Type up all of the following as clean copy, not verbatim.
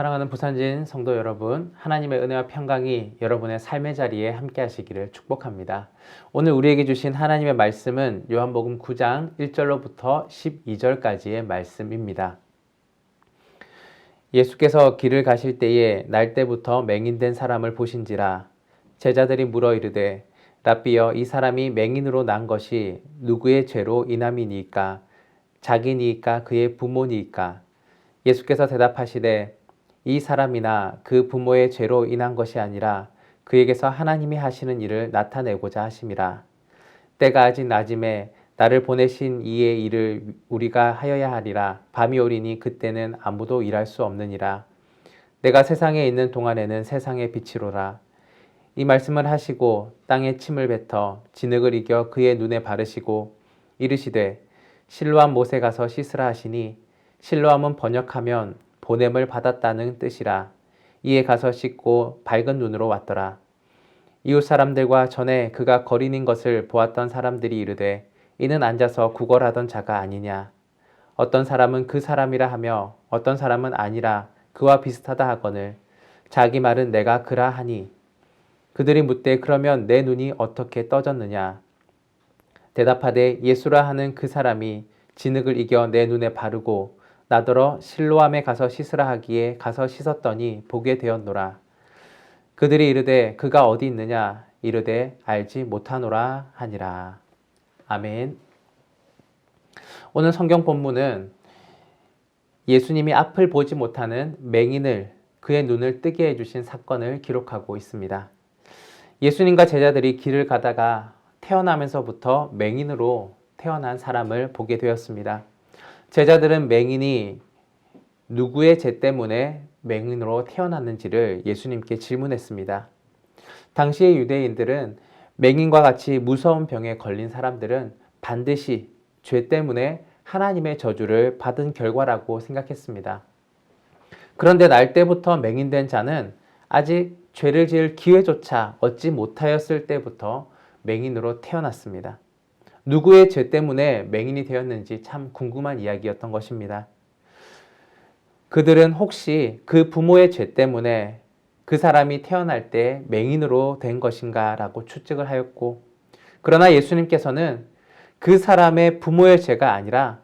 사랑하는 부산진 성도 여러분, 하나님의 은혜와 평강이 여러분의 삶의 자리에 함께 하시기를 축복합니다. 오늘 우리에게 주신 하나님의 말씀은 요한복음 9장 1절로부터 12절까지의 말씀입니다. 예수께서 길을 가실 때에 날 때부터 맹인된 사람을 보신지라. 제자들이 물어 이르되 랍비여, 이 사람이 맹인으로 난 것이 누구의 죄로 인함이니이까? 자기니이까 그의 부모니이까? 예수께서 대답하시되 이 사람이나 그 부모의 죄로 인한 것이 아니라 그에게서 하나님이 하시는 일을 나타내고자 하심이라. 때가 아직 낮음에 나를 보내신 이의 일을 우리가 하여야 하리라. 밤이 오리니 그때는 아무도 일할 수 없느니라. 내가 세상에 있는 동안에는 세상의 빛이로라. 이 말씀을 하시고 땅에 침을 뱉어 진흙을 이겨 그의 눈에 바르시고 이르시되 실로암 못에 가서 씻으라 하시니, 실로암은 번역하면 보냄을 받았다는 뜻이라. 이에 가서 씻고 밝은 눈으로 왔더라. 이웃 사람들과 전에 그가 거린인 것을 보았던 사람들이 이르되 이는 앉아서 구걸하던 자가 아니냐. 어떤 사람은 그 사람이라 하며 어떤 사람은 아니라 그와 비슷하다 하거늘 자기 말은 내가 그라 하니, 그들이 묻되 그러면 내 눈이 어떻게 떠졌느냐. 대답하되 예수라 하는 그 사람이 진흙을 이겨 내 눈에 바르고 나더러 실로암에 가서 씻으라 하기에 가서 씻었더니 보게 되었노라. 그들이 이르되 그가 어디 있느냐. 이르되 알지 못하노라 하니라. 아멘. 오늘 성경 본문은 예수님이 앞을 보지 못하는 맹인을, 그의 눈을 뜨게 해주신 사건을 기록하고 있습니다. 예수님과 제자들이 길을 가다가 태어나면서부터 맹인으로 태어난 사람을 보게 되었습니다. 제자들은 맹인이 누구의 죄 때문에 맹인으로 태어났는지를 예수님께 질문했습니다. 당시의 유대인들은 맹인과 같이 무서운 병에 걸린 사람들은 반드시 죄 때문에 하나님의 저주를 받은 결과라고 생각했습니다. 그런데 날 때부터 맹인된 자는 아직 죄를 지을 기회조차 얻지 못하였을 때부터 맹인으로 태어났습니다. 누구의 죄 때문에 맹인이 되었는지 참 궁금한 이야기였던 것입니다. 그들은 혹시 그 부모의 죄 때문에 그 사람이 태어날 때 맹인으로 된 것인가 라고 추측을 하였고, 그러나 예수님께서는 그 사람의 부모의 죄가 아니라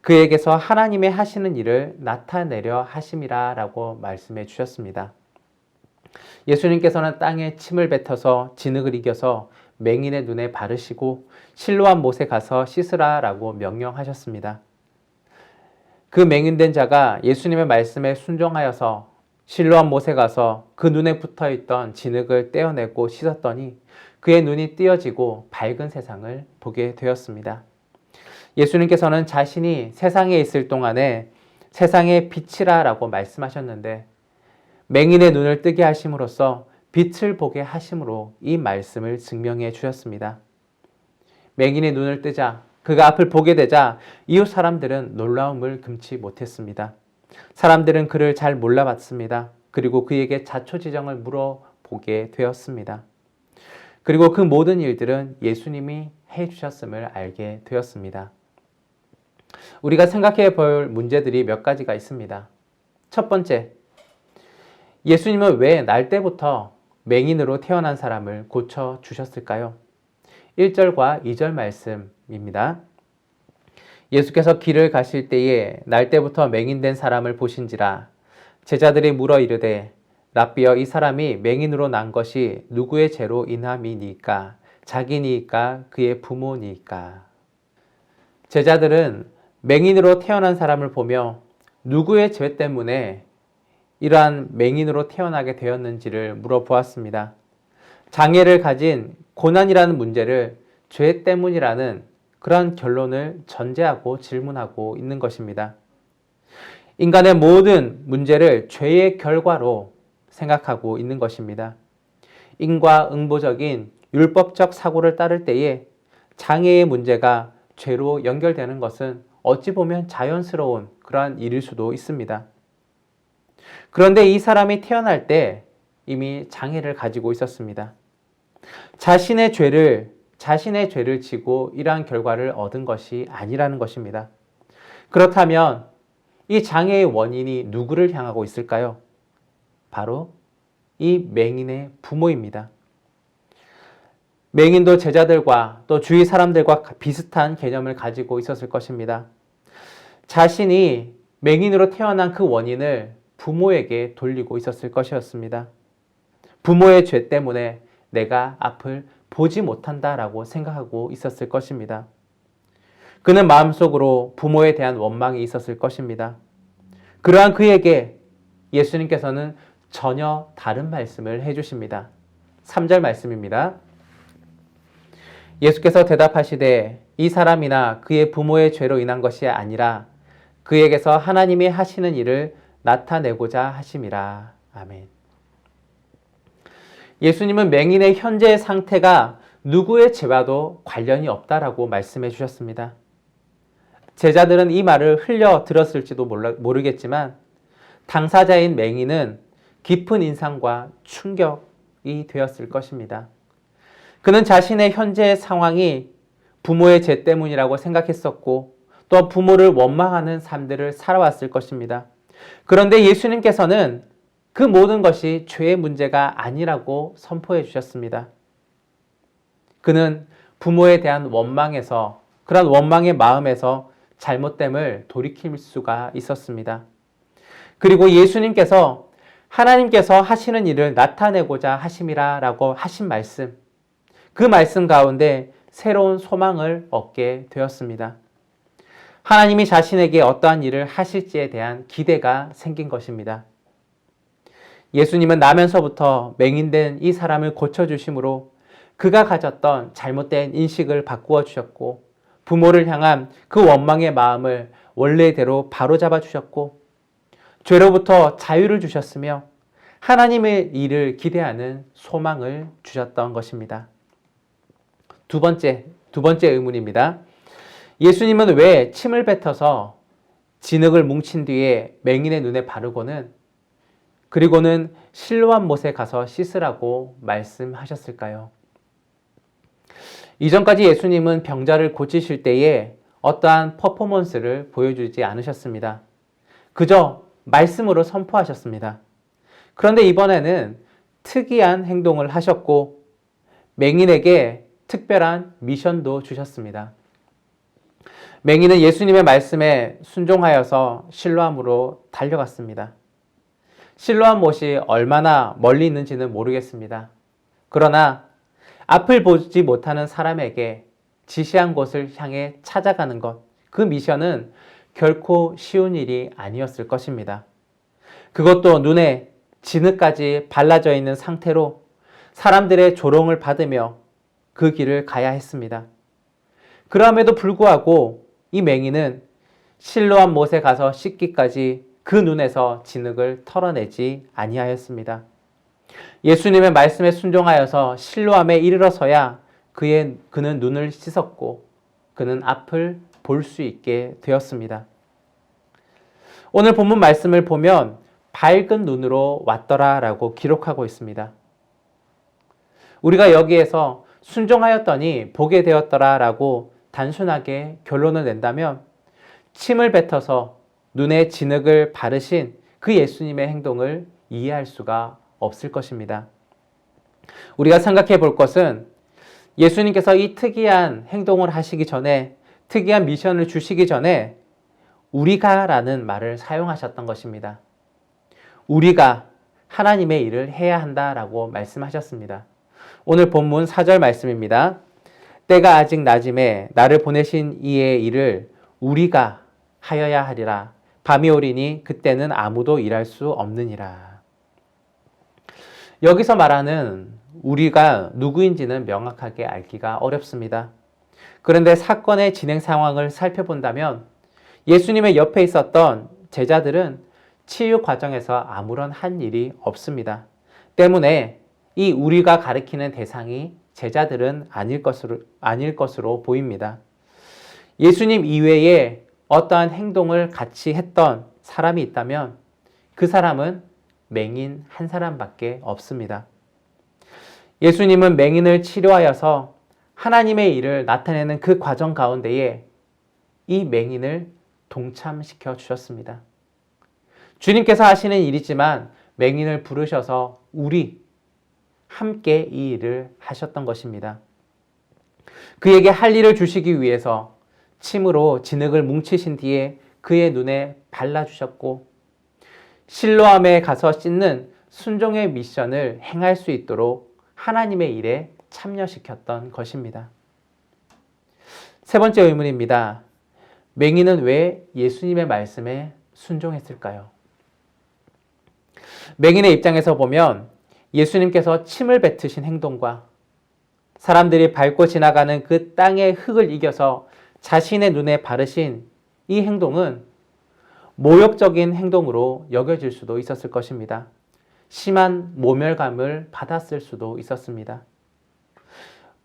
그에게서 하나님의 하시는 일을 나타내려 하심이라 라고 말씀해 주셨습니다. 예수님께서는 땅에 침을 뱉어서 진흙을 이겨서 맹인의 눈에 바르시고 실로암 못에 가서 씻으라 라고 명령하셨습니다. 그 맹인된 자가 예수님의 말씀에 순종하여서 실로암 못에 가서 그 눈에 붙어있던 진흙을 떼어내고 씻었더니 그의 눈이 띄어지고 밝은 세상을 보게 되었습니다. 예수님께서는 자신이 세상에 있을 동안에 세상의 빛이라 라고 말씀하셨는데, 맹인의 눈을 뜨게 하심으로써 빛을 보게 하심으로 이 말씀을 증명해 주셨습니다. 맹인의 눈을 뜨자, 그가 앞을 보게 되자 이웃 사람들은 놀라움을 금치 못했습니다. 사람들은 그를 잘 몰라봤습니다. 그리고 그에게 자초지정을 물어보게 되었습니다. 그리고 그 모든 일들은 예수님이 해주셨음을 알게 되었습니다. 우리가 생각해 볼 문제들이 몇 가지가 있습니다. 첫 번째, 예수님은 왜 날 때부터 맹인으로 태어난 사람을 고쳐주셨을까요? 1절과 2절 말씀입니다. 예수께서 길을 가실 때에 날 때부터 맹인된 사람을 보신지라. 제자들이 물어 이르되 랍비여, 이 사람이 맹인으로 난 것이 누구의 죄로 인함이니까? 자기니까 그의 부모니까? 제자들은 맹인으로 태어난 사람을 보며 누구의 죄 때문에 이러한 맹인으로 태어나게 되었는지를 물어보았습니다. 장애를 가진 고난이라는 문제를 죄 때문이라는 그러한 결론을 전제하고 질문하고 있는 것입니다. 인간의 모든 문제를 죄의 결과로 생각하고 있는 것입니다. 인과응보적인 율법적 사고를 따를 때에 장애의 문제가 죄로 연결되는 것은 어찌 보면 자연스러운 그러한 일일 수도 있습니다. 그런데 이 사람이 태어날 때 이미 장애를 가지고 있었습니다. 자신의 죄를 지고 이러한 결과를 얻은 것이 아니라는 것입니다. 그렇다면 이 장애의 원인이 누구를 향하고 있을까요? 바로 이 맹인의 부모입니다. 맹인도 제자들과 또 주위 사람들과 비슷한 개념을 가지고 있었을 것입니다. 자신이 맹인으로 태어난 그 원인을 부모에게 돌리고 있었을 것이었습니다. 부모의 죄 때문에 내가 앞을 보지 못한다라고 생각하고 있었을 것입니다. 그는 마음속으로 부모에 대한 원망이 있었을 것입니다. 그러한 그에게 예수님께서는 전혀 다른 말씀을 해주십니다. 3절 말씀입니다. 예수께서 대답하시되 이 사람이나 그의 부모의 죄로 인한 것이 아니라 그에게서 하나님이 하시는 일을 나타내고자 하심이라. 아멘. 예수님은 맹인의 현재 상태가 누구의 죄와도 관련이 없다라고 말씀해 주셨습니다. 제자들은 이 말을 흘려 들었을지도 모르겠지만 당사자인 맹인은 깊은 인상과 충격이 되었을 것입니다. 그는 자신의 현재의 상황이 부모의 죄 때문이라고 생각했었고 또 부모를 원망하는 삶들을 살아왔을 것입니다. 그런데 예수님께서는 그 모든 것이 죄의 문제가 아니라고 선포해 주셨습니다. 그는 부모에 대한 원망에서 그런 원망의 마음에서 잘못됨을 돌이킬 수가 있었습니다. 그리고 예수님께서 하나님께서 하시는 일을 나타내고자 하심이라라고 하신 말씀, 그 말씀 가운데 새로운 소망을 얻게 되었습니다. 하나님이 자신에게 어떠한 일을 하실지에 대한 기대가 생긴 것입니다. 예수님은 나면서부터 맹인된 이 사람을 고쳐주심으로 그가 가졌던 잘못된 인식을 바꾸어 주셨고 부모를 향한 그 원망의 마음을 원래대로 바로잡아 주셨고 죄로부터 자유를 주셨으며 하나님의 일을 기대하는 소망을 주셨던 것입니다. 두 번째 의문입니다. 예수님은 왜 침을 뱉어서 진흙을 뭉친 뒤에 맹인의 눈에 바르고는 그리고는 실로암 못에 가서 씻으라고 말씀하셨을까요? 이전까지 예수님은 병자를 고치실 때에 어떠한 퍼포먼스를 보여주지 않으셨습니다. 그저 말씀으로 선포하셨습니다. 그런데 이번에는 특이한 행동을 하셨고 맹인에게 특별한 미션도 주셨습니다. 맹인은 예수님의 말씀에 순종하여서 실로암으로 달려갔습니다. 실로암 못이 얼마나 멀리 있는지는 모르겠습니다. 그러나 앞을 보지 못하는 사람에게 지시한 곳을 향해 찾아가는 것, 그 미션은 결코 쉬운 일이 아니었을 것입니다. 그것도 눈에 진흙까지 발라져 있는 상태로 사람들의 조롱을 받으며 그 길을 가야 했습니다. 그럼에도 불구하고 이 맹인은 실로암 못에 가서 씻기까지 그 눈에서 진흙을 털어내지 아니하였습니다. 예수님의 말씀에 순종하여서 실로암에 이르러서야 그는 눈을 씻었고 그는 앞을 볼 수 있게 되었습니다. 오늘 본문 말씀을 보면 밝은 눈으로 왔더라라고 기록하고 있습니다. 우리가 여기에서 순종하였더니 보게 되었더라라고 단순하게 결론을 낸다면 침을 뱉어서 눈에 진흙을 바르신 그 예수님의 행동을 이해할 수가 없을 것입니다. 우리가 생각해 볼 것은 예수님께서 이 특이한 행동을 하시기 전에 특이한 미션을 주시기 전에 우리가라는 말을 사용하셨던 것입니다. 우리가 하나님의 일을 해야 한다라고 말씀하셨습니다. 오늘 본문 4절 말씀입니다. 때가 아직 낮음에 나를 보내신 이의 일을 우리가 하여야 하리라. 밤이 오리니 그때는 아무도 일할 수 없느니라. 여기서 말하는 우리가 누구인지는 명확하게 알기가 어렵습니다. 그런데 사건의 진행 상황을 살펴본다면 예수님의 옆에 있었던 제자들은 치유 과정에서 아무런 한 일이 없습니다. 때문에 이 우리가 가리키는 대상이 제자들은 아닐 것으로 보입니다. 예수님 이외에 어떠한 행동을 같이 했던 사람이 있다면 그 사람은 맹인 한 사람밖에 없습니다. 예수님은 맹인을 치료하여서 하나님의 일을 나타내는 그 과정 가운데에 이 맹인을 동참시켜 주셨습니다. 주님께서 하시는 일이지만 맹인을 부르셔서 우리 함께 이 일을 하셨던 것입니다. 그에게 할 일을 주시기 위해서 침으로 진흙을 뭉치신 뒤에 그의 눈에 발라주셨고 실로암에 가서 씻는 순종의 미션을 행할 수 있도록 하나님의 일에 참여시켰던 것입니다. 세 번째 의문입니다. 맹인은 왜 예수님의 말씀에 순종했을까요? 맹인의 입장에서 보면 예수님께서 침을 뱉으신 행동과 사람들이 밟고 지나가는 그 땅의 흙을 이겨서 자신의 눈에 바르신 이 행동은 모욕적인 행동으로 여겨질 수도 있었을 것입니다. 심한 모멸감을 받았을 수도 있었습니다.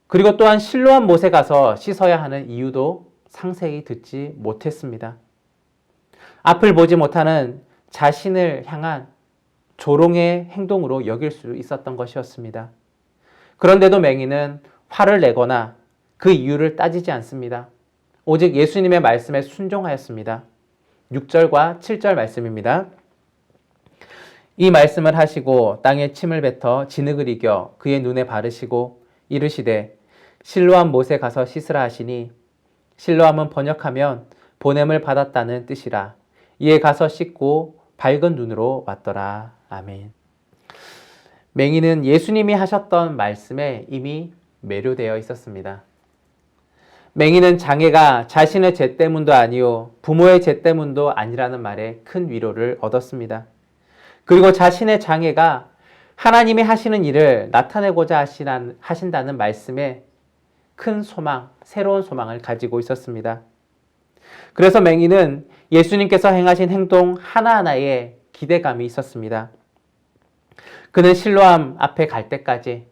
그리고 또한 실로암 못에 가서 씻어야 하는 이유도 상세히 듣지 못했습니다. 앞을 보지 못하는 자신을 향한 조롱의 행동으로 여길 수 있었던 것이었습니다. 그런데도 맹인은 화를 내거나 그 이유를 따지지 않습니다. 오직 예수님의 말씀에 순종하였습니다. 6절과 7절 말씀입니다. 이 말씀을 하시고 땅에 침을 뱉어 진흙을 이겨 그의 눈에 바르시고 이르시되 실로암 못에 가서 씻으라 하시니 실로암은 번역하면 보냄을 받았다는 뜻이라. 이에 가서 씻고 밝은 눈으로 왔더라. 아멘. 맹인은 예수님이 하셨던 말씀에 이미 매료되어 있었습니다. 맹인은 장애가 자신의 죄 때문도 아니요 부모의 죄 때문도 아니라는 말에 큰 위로를 얻었습니다. 그리고 자신의 장애가 하나님이 하시는 일을 나타내고자 하신다는 말씀에 큰 소망, 새로운 소망을 가지고 있었습니다. 그래서 맹인은 예수님께서 행하신 행동 하나하나에 기대감이 있었습니다. 그는 실로암 앞에 갈 때까지,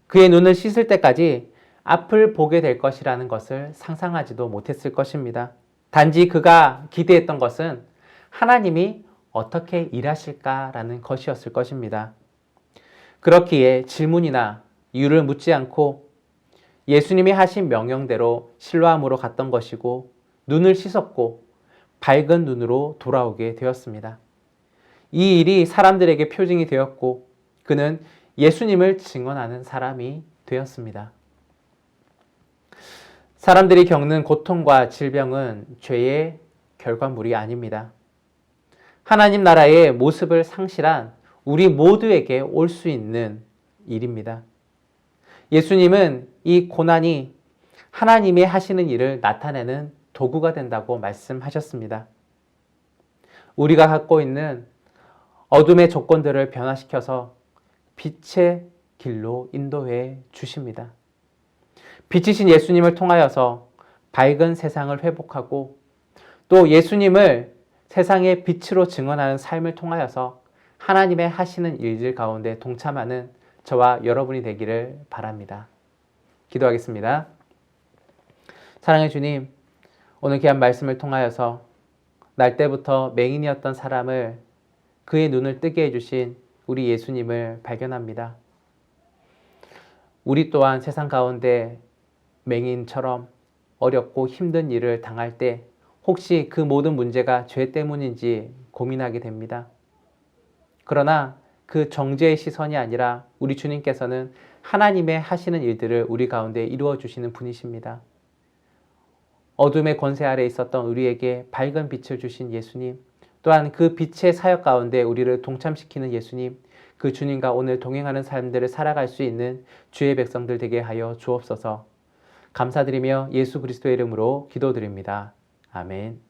그의 눈을 씻을 때까지 앞을 보게 될 것이라는 것을 상상하지도 못했을 것입니다. 단지 그가 기대했던 것은 하나님이 어떻게 일하실까라는 것이었을 것입니다. 그렇기에 질문이나 이유를 묻지 않고 예수님이 하신 명령대로 실로암으로 갔던 것이고 눈을 씻었고 밝은 눈으로 돌아오게 되었습니다. 이 일이 사람들에게 표징이 되었고 그는 예수님을 증언하는 사람이 되었습니다. 사람들이 겪는 고통과 질병은 죄의 결과물이 아닙니다. 하나님 나라의 모습을 상실한 우리 모두에게 올 수 있는 일입니다. 예수님은 이 고난이 하나님이 하시는 일을 나타내는 도구가 된다고 말씀하셨습니다. 우리가 갖고 있는 어둠의 조건들을 변화시켜서 빛의 길로 인도해 주십니다. 빛이신 예수님을 통하여서 밝은 세상을 회복하고 또 예수님을 세상의 빛으로 증언하는 삶을 통하여서 하나님의 하시는 일들 가운데 동참하는 저와 여러분이 되기를 바랍니다. 기도하겠습니다. 사랑의 주님, 오늘 귀한 말씀을 통하여서 날 때부터 맹인이었던 사람을 그의 눈을 뜨게 해주신 우리 예수님을 발견합니다. 우리 또한 세상 가운데 맹인처럼 어렵고 힘든 일을 당할 때 혹시 그 모든 문제가 죄 때문인지 고민하게 됩니다. 그러나 그 정죄의 시선이 아니라 우리 주님께서는 하나님의 하시는 일들을 우리 가운데 이루어 주시는 분이십니다. 어둠의 권세 아래 있었던 우리에게 밝은 빛을 주신 예수님, 또한 그 빛의 사역 가운데 우리를 동참시키는 예수님, 그 주님과 오늘 동행하는 삶들을 살아갈 수 있는 주의 백성들 되게 하여 주옵소서. 감사드리며 예수 그리스도의 이름으로 기도드립니다. 아멘.